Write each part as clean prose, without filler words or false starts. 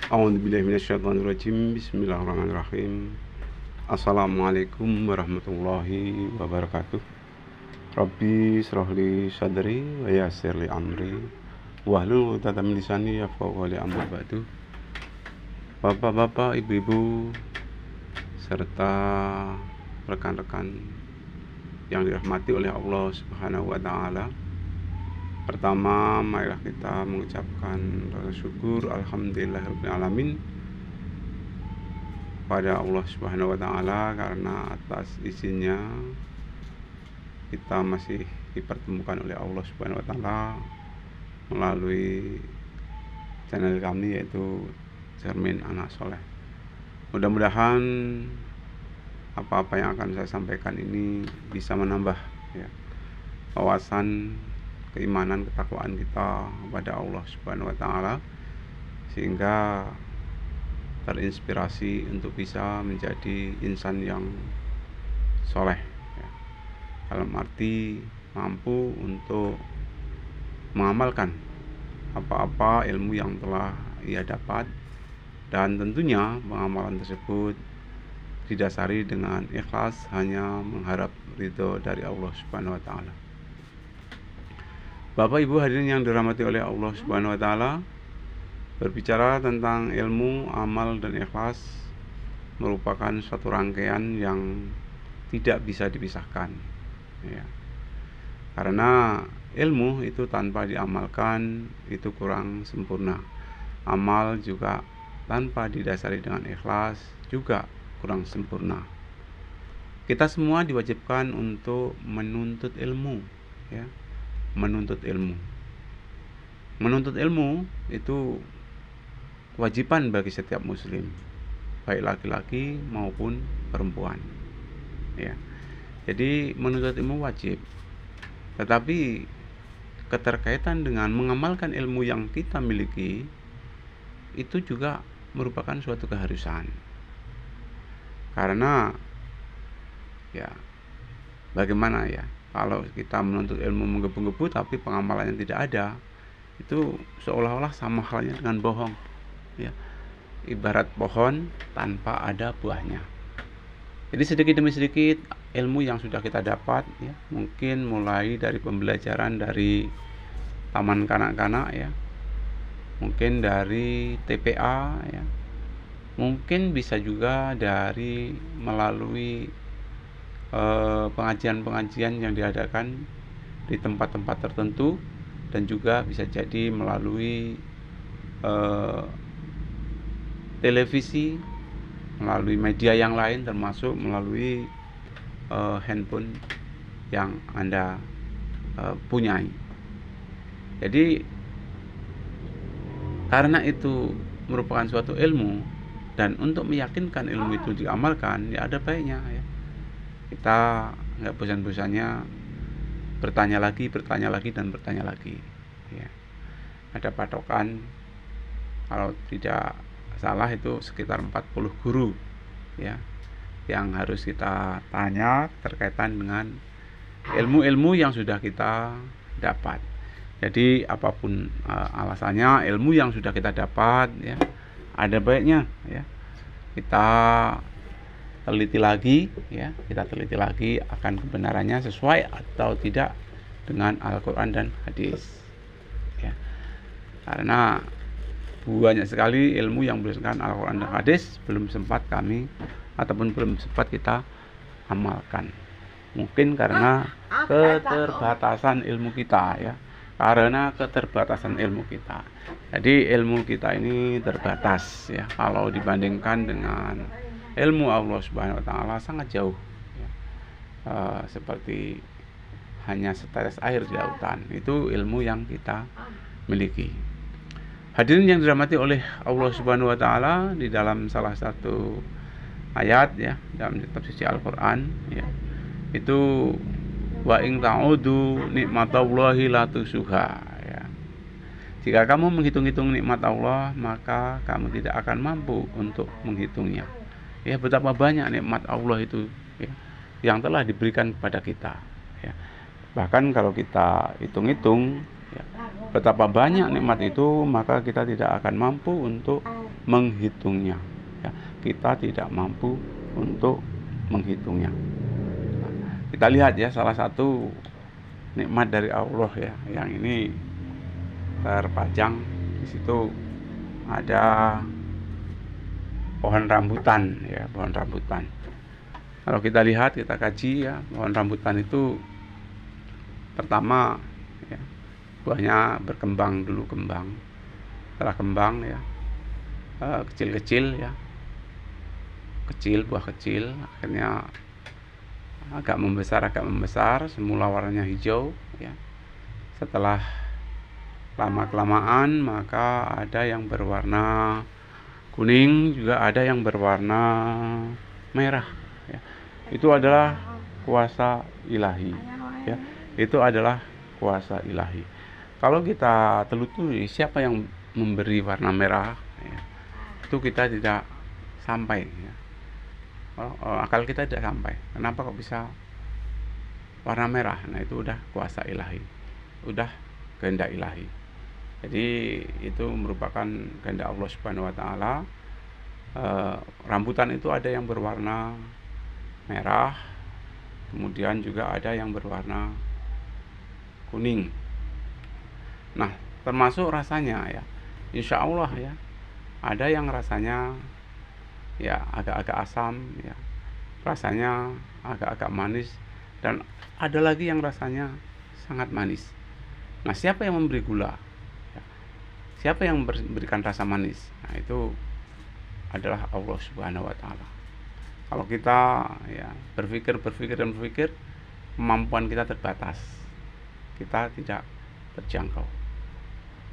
A'udzubillahiminasyaitonirrajim. Bismillahirrahmanirrahim. Assalamualaikum warahmatullahi wabarakatuh. Rabbi shrahli sadri wa yassirli amri wahlul 'uqdatam min lisani yafqahu qawli amma ba'du. Bapak-bapak, ibu-ibu serta rekan-rekan yang dirahmati oleh Allah Subhanahu wa taala. Pertama, marilah kita mengucapkan rasa syukur alhamdulillahirabbil alamin pada Allah Subhanahu wa taala karena atas izinnya kita masih dipertemukan oleh Allah Subhanahu wa taala melalui channel kami yaitu Cermin Anak Soleh. Mudah-mudahan apa-apa yang akan saya sampaikan ini bisa menambah wawasan, keimanan, ketakwaan kita kepada Allah Subhanahu wa taala sehingga terinspirasi untuk bisa menjadi insan yang soleh dalam arti mampu untuk mengamalkan apa-apa ilmu yang telah ia dapat, dan tentunya pengamalan tersebut didasari dengan ikhlas hanya mengharap ridho dari Allah Subhanahu wa taala. Bapak Ibu hadirin yang dirahmati oleh Allah Subhanahu wa taala, berbicara tentang ilmu, amal dan ikhlas merupakan suatu rangkaian yang tidak bisa dipisahkan karena ilmu itu tanpa diamalkan itu kurang sempurna. Amal juga tanpa didasari dengan ikhlas juga kurang sempurna. Kita semua diwajibkan untuk menuntut ilmu Menuntut ilmu itu kewajiban bagi setiap muslim, baik laki-laki maupun perempuan Jadi menuntut ilmu wajib, tetapi keterkaitan dengan mengamalkan ilmu yang kita miliki itu juga merupakan suatu keharusan. Karena bagaimana kalau kita menuntut ilmu menggebu-gebu tapi pengamalannya tidak ada, itu seolah-olah sama halnya dengan bohong ibarat pohon tanpa ada buahnya. Jadi sedikit demi sedikit ilmu yang sudah kita dapat mungkin mulai dari pembelajaran dari taman kanak-kanak mungkin dari TPA mungkin bisa juga dari melalui pengajian-pengajian yang diadakan di tempat-tempat tertentu, dan juga bisa jadi melalui televisi, melalui media yang lain, termasuk melalui handphone yang Anda punyai. Jadi karena itu merupakan suatu ilmu, dan untuk meyakinkan ilmu itu diamalkan ada baiknya kita nggak bosan-bosannya bertanya lagi dan bertanya lagi Ada patokan, kalau tidak salah itu sekitar 40 guru yang harus kita tanya terkaitan dengan ilmu-ilmu yang sudah kita dapat. Jadi apapun alasannya, ilmu yang sudah kita dapat ada baiknya kita teliti lagi akan kebenarannya sesuai atau tidak dengan Al-Quran dan hadis karena banyak sekali ilmu yang berdasarkan Al-Quran dan hadis belum sempat kita amalkan, mungkin karena keterbatasan ilmu kita Jadi ilmu kita ini terbatas kalau dibandingkan dengan ilmu Allah Subhanahu wa taala sangat jauh seperti hanya setetes air di lautan. Itu ilmu yang kita miliki. Hadirin yang dirahmati oleh Allah Subhanahu wa taala, di dalam salah satu ayat dalam kitab suci Al-Qur'an itu wa in ta'udu nikmatallahi la tusuha jika kamu menghitung-hitung nikmat Allah maka kamu tidak akan mampu untuk menghitungnya. Betapa banyak nikmat Allah itu yang telah diberikan kepada kita Bahkan kalau kita hitung-hitung betapa banyak nikmat itu, maka kita tidak akan mampu untuk menghitungnya. Ya, kita tidak mampu untuk menghitungnya. Kita lihat ya, salah satu nikmat dari Allah ya, yang ini terpajang di situ ada pohon rambutan ya, pohon rambutan. Kalau kita lihat, kita kaji ya, pohon rambutan itu pertama ya, buahnya berkembang dulu, setelah kembang ya, kecil-kecil ya, buah kecil, akhirnya agak membesar, semula warnanya hijau ya. Setelah lama kelamaan maka ada yang berwarna kuning, juga ada yang berwarna merah ya. Itu adalah kuasa ilahi ya. Itu adalah kuasa ilahi. Kalau kita telusuri siapa yang memberi warna merah ya, itu kita tidak sampai ya. Akal kita tidak sampai. Kenapa kok bisa warna merah? Nah, itu udah kuasa ilahi, udah kehendak ilahi. Jadi itu merupakan kehendak Allah Subhanahu wa taala. Rambutan itu ada yang berwarna merah, kemudian juga ada yang berwarna kuning. Nah, termasuk rasanya ya, insya Allah ya, ada yang rasanya ya agak-agak asam ya, rasanya agak-agak manis, dan ada lagi yang rasanya sangat manis. Nah, siapa yang memberi gula ya? Siapa yang memberikan rasa manis? Nah, itu adalah Allah Subhanahu wa taala. Kalau kita ya berpikir, kemampuan kita terbatas, kita tidak terjangkau.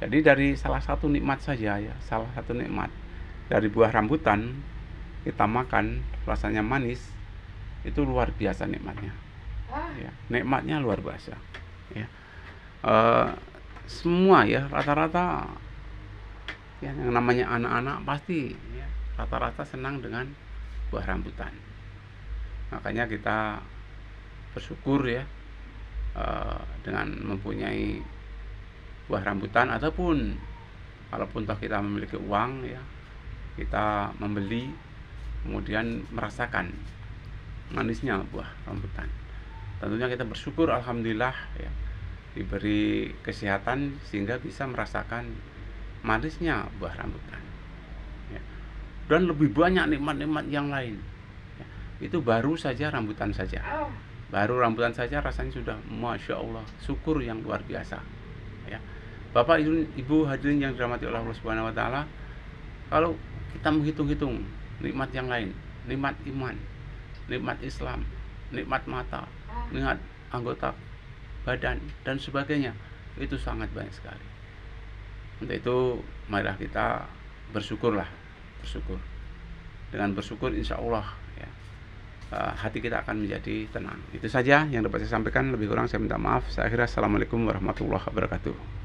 Jadi dari salah satu nikmat saja ya, salah satu nikmat dari buah rambutan kita makan, rasanya manis, itu luar biasa nikmatnya ya, nikmatnya luar biasa ya. Semua ya, rata-rata ya, yang namanya anak-anak pasti ya, rata-rata senang dengan buah rambutan. Makanya kita bersyukur ya, dengan mempunyai buah rambutan, ataupun kalaupun toh kita memiliki uang ya, kita membeli, kemudian merasakan manisnya buah rambutan. Tentunya kita bersyukur, alhamdulillah ya, diberi kesehatan sehingga bisa merasakan manisnya buah rambutan ya. Dan lebih banyak nikmat-nikmat yang lain ya. Itu baru saja rambutan saja, rasanya sudah masya Allah, syukur yang luar biasa ya. Bapak ibu hadirin yang dirahmati oleh Allah Subhanahu wa taala, kalau kita menghitung-hitung nikmat yang lain, nikmat iman, nikmat Islam, nikmat mata, nikmat anggota badan dan sebagainya, itu sangat banyak sekali. Untuk itu marilah kita bersyukur. Dengan bersyukur insya Allah ya, hati kita akan menjadi tenang. Itu saja yang dapat saya sampaikan, lebih kurang saya minta maaf. Saya akhiri, assalamualaikum warahmatullahi wabarakatuh.